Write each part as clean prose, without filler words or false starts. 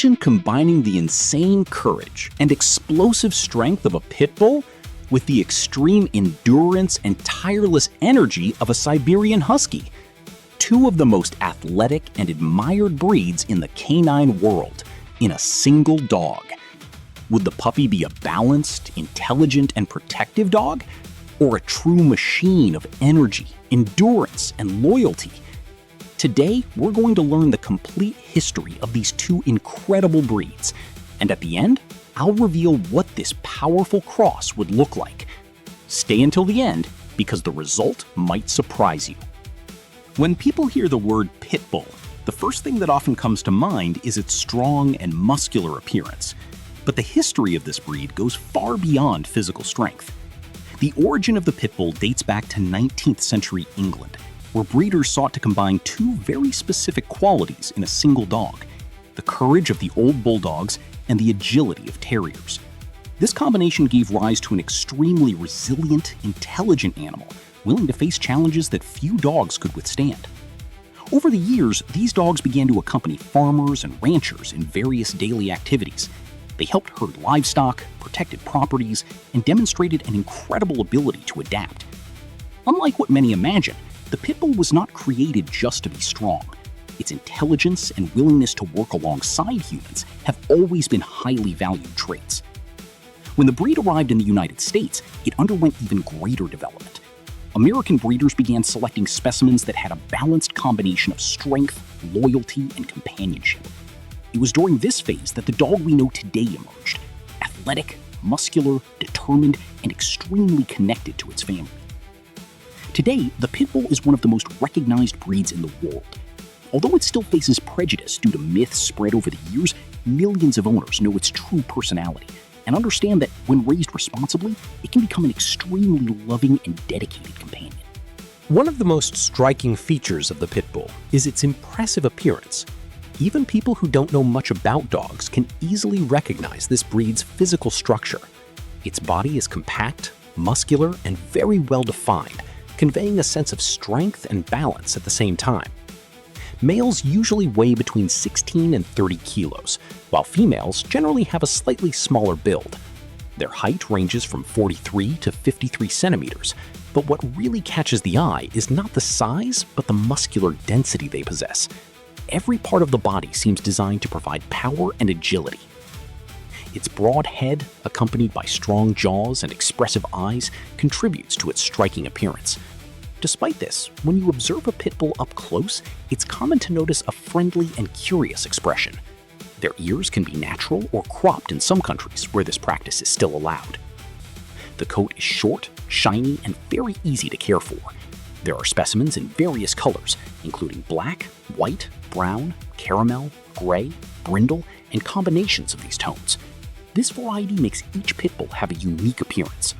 Imagine combining the insane courage and explosive strength of a pit bull with the extreme endurance and tireless energy of a Siberian Husky, two of the most athletic and admired breeds in the canine world, in a single dog. Would the puppy be a balanced, intelligent, and protective dog, or a true machine of energy, endurance, and loyalty? Today, we're going to learn the complete history of these two incredible breeds, and at the end, I'll reveal what this powerful cross would look like. Stay until the end, because the result might surprise you. When people hear the word pit bull, the first thing that often comes to mind is its strong and muscular appearance. But the history of this breed goes far beyond physical strength. The origin of the pit bull dates back to 19th century England, where breeders sought to combine two very specific qualities in a single dog: the courage of the old bulldogs and the agility of terriers. This combination gave rise to an extremely resilient, intelligent animal, willing to face challenges that few dogs could withstand. Over the years, these dogs began to accompany farmers and ranchers in various daily activities. They helped herd livestock, protected properties, and demonstrated an incredible ability to adapt. Unlike what many imagine, the pit bull was not created just to be strong. Its intelligence and willingness to work alongside humans have always been highly valued traits. When the breed arrived in the United States, it underwent even greater development. American breeders began selecting specimens that had a balanced combination of strength, loyalty, and companionship. It was during this phase that the dog we know today emerged: athletic, muscular, determined, and extremely connected to its family. Today, the pit bull is one of the most recognized breeds in the world. Although it still faces prejudice due to myths spread over the years, millions of owners know its true personality and understand that when raised responsibly, it can become an extremely loving and dedicated companion. One of the most striking features of the pit bull is its impressive appearance. Even people who don't know much about dogs can easily recognize this breed's physical structure. Its body is compact, muscular, and very well defined, conveying a sense of strength and balance at the same time. Males usually weigh between 16 and 30 kilos, while females generally have a slightly smaller build. Their height ranges from 43 to 53 centimeters, but what really catches the eye is not the size, but the muscular density they possess. Every part of the body seems designed to provide power and agility. Its broad head, accompanied by strong jaws and expressive eyes, contributes to its striking appearance. Despite this, when you observe a pit bull up close, it's common to notice a friendly and curious expression. Their ears can be natural or cropped in some countries where this practice is still allowed. The coat is short, shiny, and very easy to care for. There are specimens in various colors, including black, white, brown, caramel, gray, brindle, and combinations of these tones. This variety makes each pit bull have a unique appearance.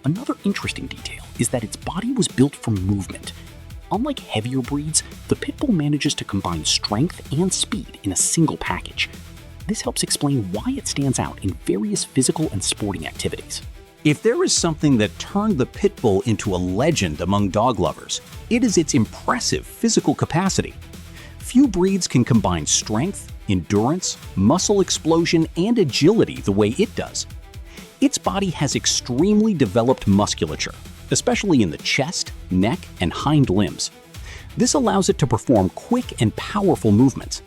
Another interesting detail is that its body was built for movement. Unlike heavier breeds, the pit bull manages to combine strength and speed in a single package. This helps explain why it stands out in various physical and sporting activities. If there is something that turned the pit bull into a legend among dog lovers, it is its impressive physical capacity. Few breeds can combine strength, endurance, muscle explosion, and agility the way it does. Its body has extremely developed musculature, especially in the chest, neck, and hind limbs. This allows it to perform quick and powerful movements.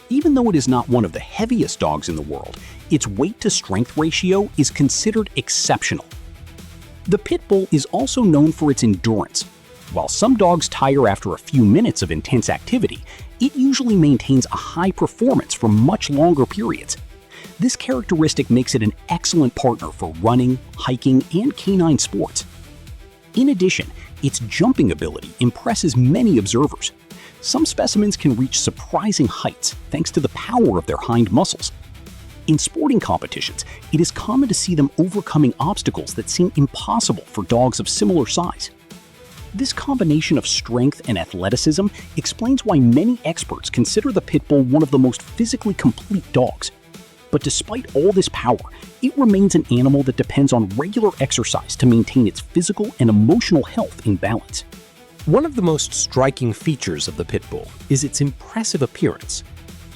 Even though it is not one of the heaviest dogs in the world, its weight-to-strength ratio is considered exceptional. The pit bull is also known for its endurance. While some dogs tire after a few minutes of intense activity, it usually maintains a high performance for much longer periods. This characteristic makes it an excellent partner for running, hiking, and canine sports. In addition, its jumping ability impresses many observers. Some specimens can reach surprising heights thanks to the power of their hind muscles. In sporting competitions, it is common to see them overcoming obstacles that seem impossible for dogs of similar size. This combination of strength and athleticism explains why many experts consider the pit bull one of the most physically complete dogs. But despite all this power, it remains an animal that depends on regular exercise to maintain its physical and emotional health in balance. One of the most striking features of the pit bull is its impressive appearance.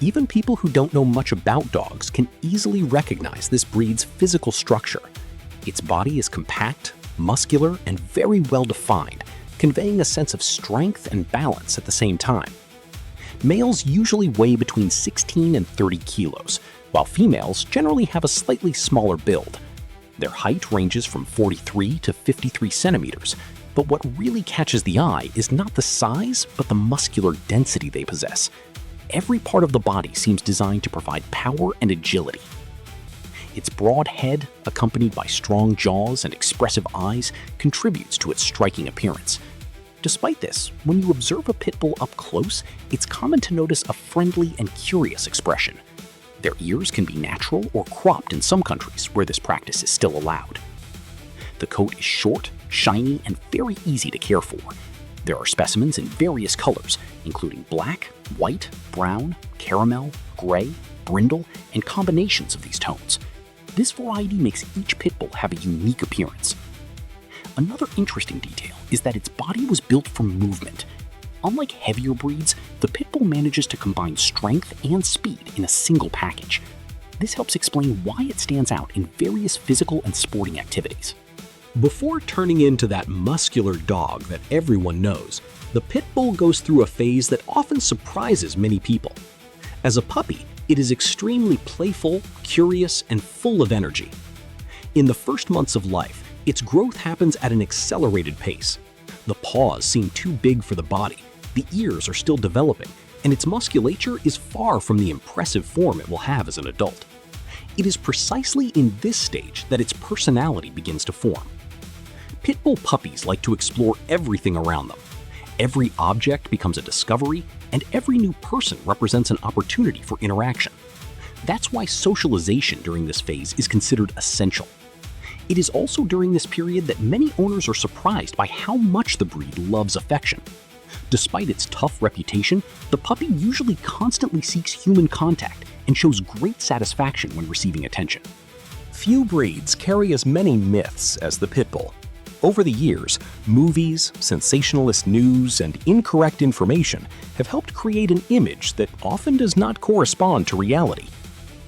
Even people who don't know much about dogs can easily recognize this breed's physical structure. Its body is compact, muscular, and very well defined, conveying a sense of strength and balance at the same time. Males usually weigh between 16 and 30 kilos, while females generally have a slightly smaller build. Their height ranges from 43 to 53 centimeters, but what really catches the eye is not the size, but the muscular density they possess. Every part of the body seems designed to provide power and agility. Its broad head, accompanied by strong jaws and expressive eyes, contributes to its striking appearance. Despite this, when you observe a pit bull up close, it's common to notice a friendly and curious expression. Their ears can be natural or cropped in some countries where this practice is still allowed. The coat is short, shiny, and very easy to care for. There are specimens in various colors, including black, white, brown, caramel, gray, brindle, and combinations of these tones. This variety makes each pit bull have a unique appearance. Another interesting detail is that its body was built for movement. Unlike heavier breeds, the pit bull manages to combine strength and speed in a single package. This helps explain why it stands out in various physical and sporting activities. Before turning into that muscular dog that everyone knows, the pit bull goes through a phase that often surprises many people. As a puppy, it is extremely playful, curious, and full of energy. In the first months of life, its growth happens at an accelerated pace. The paws seem too big for the body, the ears are still developing, and its musculature is far from the impressive form it will have as an adult. It is precisely in this stage that its personality begins to form. Pit bull puppies like to explore everything around them. Every object becomes a discovery, and every new person represents an opportunity for interaction. That's why socialization during this phase is considered essential. It is also during this period that many owners are surprised by how much the breed loves affection. Despite its tough reputation, the puppy usually constantly seeks human contact and shows great satisfaction when receiving attention. Few breeds carry as many myths as the pit bull. Over the years, movies, sensationalist news, and incorrect information have helped create an image that often does not correspond to reality.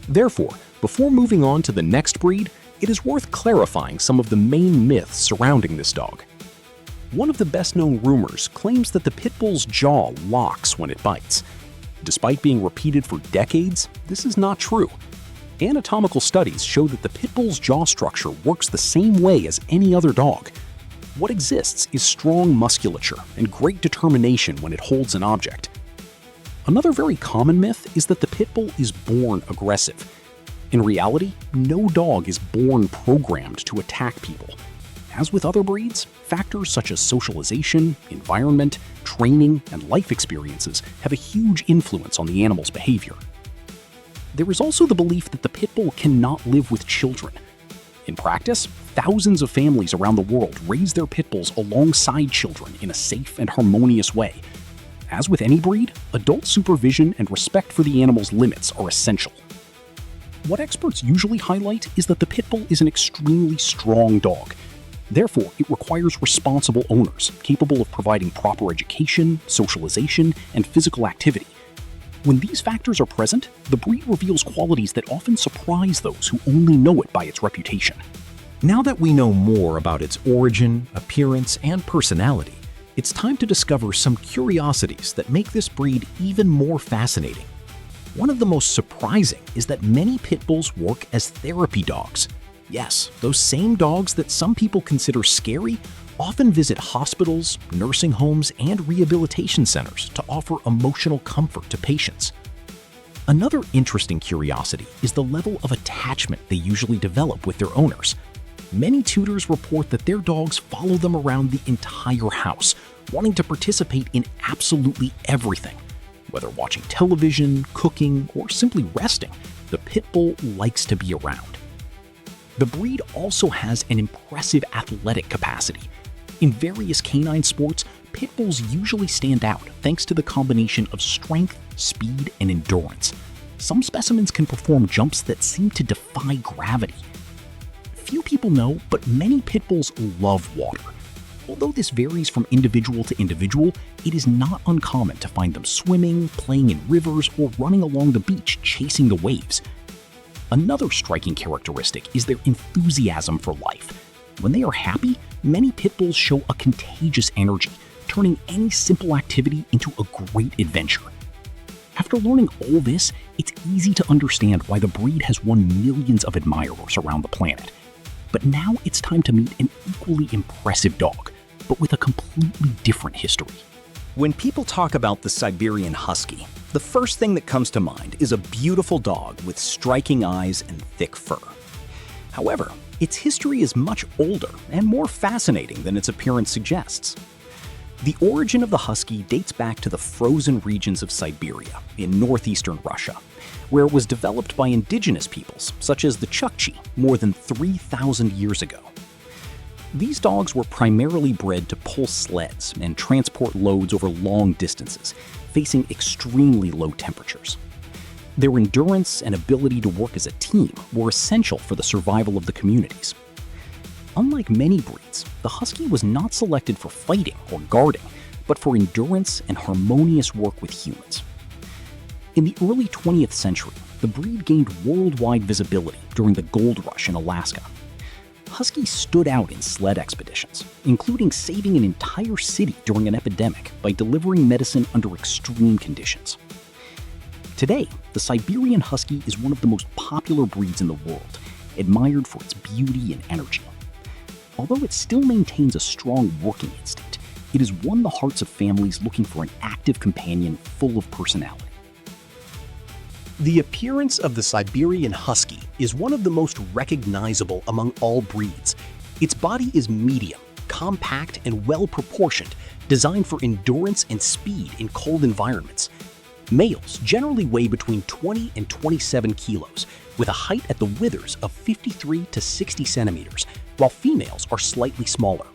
Therefore, before moving on to the next breed, it is worth clarifying some of the main myths surrounding this dog. One of the best-known rumors claims that the pit bull's jaw locks when it bites. Despite being repeated for decades, this is not true. Anatomical studies show that the pit bull's jaw structure works the same way as any other dog. What exists is strong musculature and great determination when it holds an object. Another very common myth is that the pit bull is born aggressive. In reality, no dog is born programmed to attack people. As with other breeds, factors such as socialization, environment, training, and life experiences have a huge influence on the animal's behavior. There is also the belief that the pit bull cannot live with children. In practice, thousands of families around the world raise their pit bulls alongside children in a safe and harmonious way. As with any breed, adult supervision and respect for the animal's limits are essential. What experts usually highlight is that the pit bull is an extremely strong dog. Therefore, it requires responsible owners capable of providing proper education, socialization, and physical activity. When these factors are present, the breed reveals qualities that often surprise those who only know it by its reputation. Now that we know more about its origin, appearance, and personality, it's time to discover some curiosities that make this breed even more fascinating. One of the most surprising is that many pit bulls work as therapy dogs. Yes, those same dogs that some people consider scary often visit hospitals, nursing homes, and rehabilitation centers to offer emotional comfort to patients. Another interesting curiosity is the level of attachment they usually develop with their owners. Many tutors report that their dogs follow them around the entire house, wanting to participate in absolutely everything. Whether watching television, cooking, or simply resting, the pit bull likes to be around. The breed also has an impressive athletic capacity. In various canine sports, pit bulls usually stand out thanks to the combination of strength, speed, and endurance. Some specimens can perform jumps that seem to defy gravity. Few people know, but many pit bulls love water. Although this varies from individual to individual, it is not uncommon to find them swimming, playing in rivers, or running along the beach chasing the waves. Another striking characteristic is their enthusiasm for life. When they are happy, many pit bulls show a contagious energy, turning any simple activity into a great adventure. After learning all this, it's easy to understand why the breed has won millions of admirers around the planet. But now it's time to meet an equally impressive dog, but with a completely different history. When people talk about the Siberian Husky, the first thing that comes to mind is a beautiful dog with striking eyes and thick fur. However, its history is much older and more fascinating than its appearance suggests. The origin of the Husky dates back to the frozen regions of Siberia in northeastern Russia, where it was developed by indigenous peoples such as the Chukchi more than 3,000 years ago. These dogs were primarily bred to pull sleds and transport loads over long distances, facing extremely low temperatures. Their endurance and ability to work as a team were essential for the survival of the communities. Unlike many breeds, the Husky was not selected for fighting or guarding, but for endurance and harmonious work with humans. In the early 20th century, the breed gained worldwide visibility during the gold rush in Alaska. Huskies stood out in sled expeditions, including saving an entire city during an epidemic by delivering medicine under extreme conditions. Today, the Siberian Husky is one of the most popular breeds in the world, admired for its beauty and energy. Although it still maintains a strong working instinct, it has won the hearts of families looking for an active companion full of personality. The appearance of the Siberian Husky is one of the most recognizable among all breeds. Its body is medium, compact, and well-proportioned, designed for endurance and speed in cold environments. Males generally weigh between 20 and 27 kilos, with a height at the withers of 53 to 60 centimeters, while females are slightly smaller.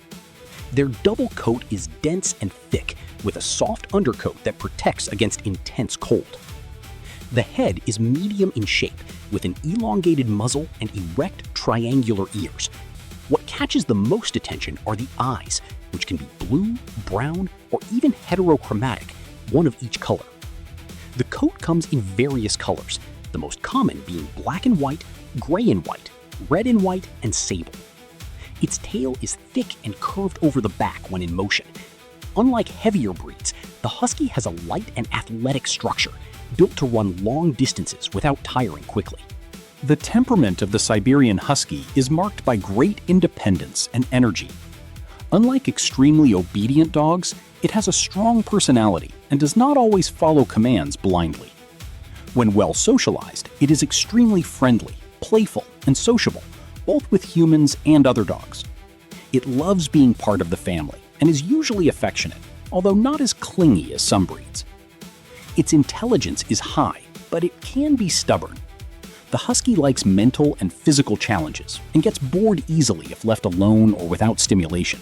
Their double coat is dense and thick, with a soft undercoat that protects against intense cold. The head is medium in shape, with an elongated muzzle and erect triangular ears. What catches the most attention are the eyes, which can be blue, brown, or even heterochromatic, one of each color. The coat comes in various colors, the most common being black and white, gray and white, red and white, and sable. Its tail is thick and curved over the back when in motion. Unlike heavier breeds, the Husky has a light and athletic structure, built to run long distances without tiring quickly. The temperament of the Siberian Husky is marked by great independence and energy. Unlike extremely obedient dogs, it has a strong personality and does not always follow commands blindly. When well socialized, it is extremely friendly, playful, and sociable, both with humans and other dogs. It loves being part of the family and is usually affectionate, although not as clingy as some breeds. Its intelligence is high, but it can be stubborn. The Husky likes mental and physical challenges and gets bored easily if left alone or without stimulation.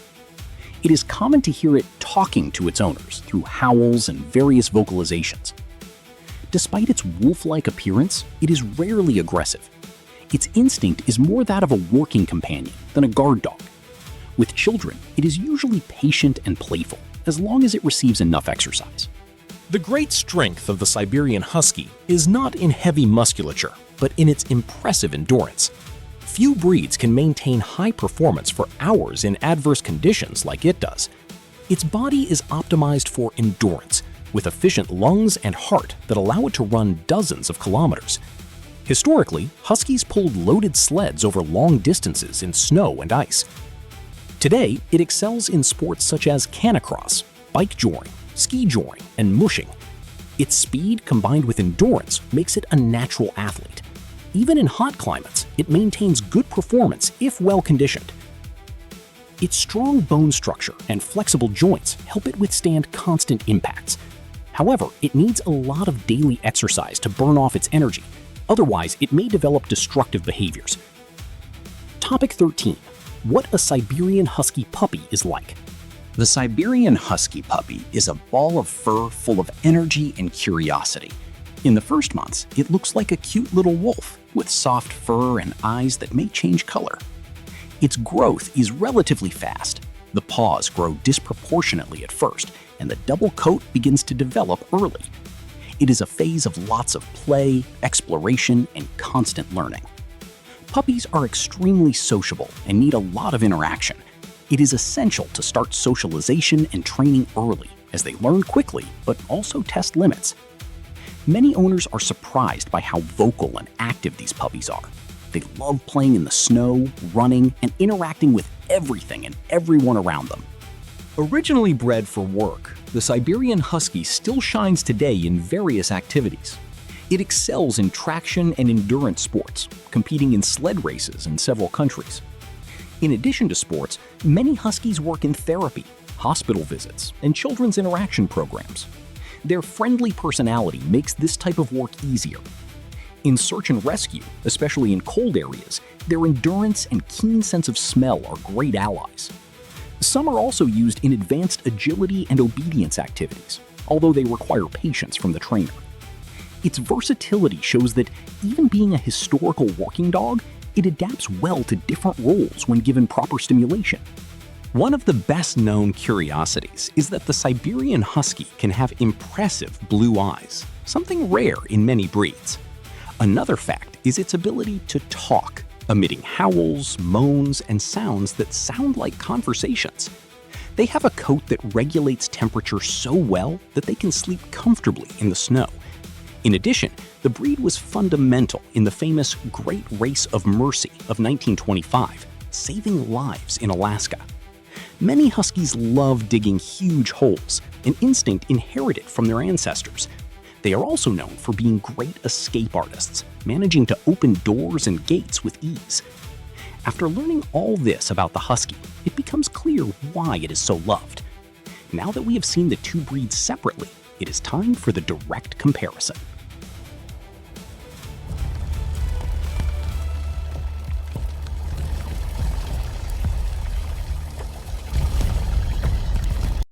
It is common to hear it talking to its owners through howls and various vocalizations. Despite its wolf-like appearance, it is rarely aggressive. Its instinct is more that of a working companion than a guard dog. With children, it is usually patient and playful, as long as it receives enough exercise. The great strength of the Siberian Husky is not in heavy musculature, but in its impressive endurance. Few breeds can maintain high performance for hours in adverse conditions like it does. Its body is optimized for endurance, with efficient lungs and heart that allow it to run dozens of kilometers. Historically, Huskies pulled loaded sleds over long distances in snow and ice. Today, it excels in sports such as canicross, bike joring, ski joring, and mushing. Its speed combined with endurance makes it a natural athlete. Even in hot climates, it maintains good performance if well conditioned. Its strong bone structure and flexible joints help it withstand constant impacts. However, it needs a lot of daily exercise to burn off its energy. Otherwise, it may develop destructive behaviors. Topic 13. What a Siberian Husky puppy is like. The Siberian Husky puppy is a ball of fur full of energy and curiosity. In the first months, it looks like a cute little wolf with soft fur and eyes that may change color. Its growth is relatively fast. The paws grow disproportionately at first, and the double coat begins to develop early. It is a phase of lots of play, exploration, and constant learning. Puppies are extremely sociable and need a lot of interaction. It is essential to start socialization and training early, as they learn quickly but also test limits. Many owners are surprised by how vocal and active these puppies are. They love playing in the snow, running, and interacting with everything and everyone around them. Originally bred for work, the Siberian Husky still shines today in various activities. It excels in traction and endurance sports, competing in sled races in several countries. In addition to sports, many Huskies work in therapy, hospital visits, and children's interaction programs. Their friendly personality makes this type of work easier. In search and rescue, especially in cold areas, their endurance and keen sense of smell are great allies. Some are also used in advanced agility and obedience activities, although they require patience from the trainer. Its versatility shows that even being a historical working dog, it adapts well to different roles when given proper stimulation. One of the best-known curiosities is that the Siberian Husky can have impressive blue eyes, something rare in many breeds. Another fact is its ability to talk, emitting howls, moans, and sounds that sound like conversations. They have a coat that regulates temperature so well that they can sleep comfortably in the snow. In addition, the breed was fundamental in the famous Great Race of Mercy of 1925, saving lives in Alaska. Many Huskies love digging huge holes, an instinct inherited from their ancestors. They are also known for being great escape artists, managing to open doors and gates with ease. After learning all this about the Husky, it becomes clear why it is so loved. Now that we have seen the two breeds separately, it is time for the direct comparison.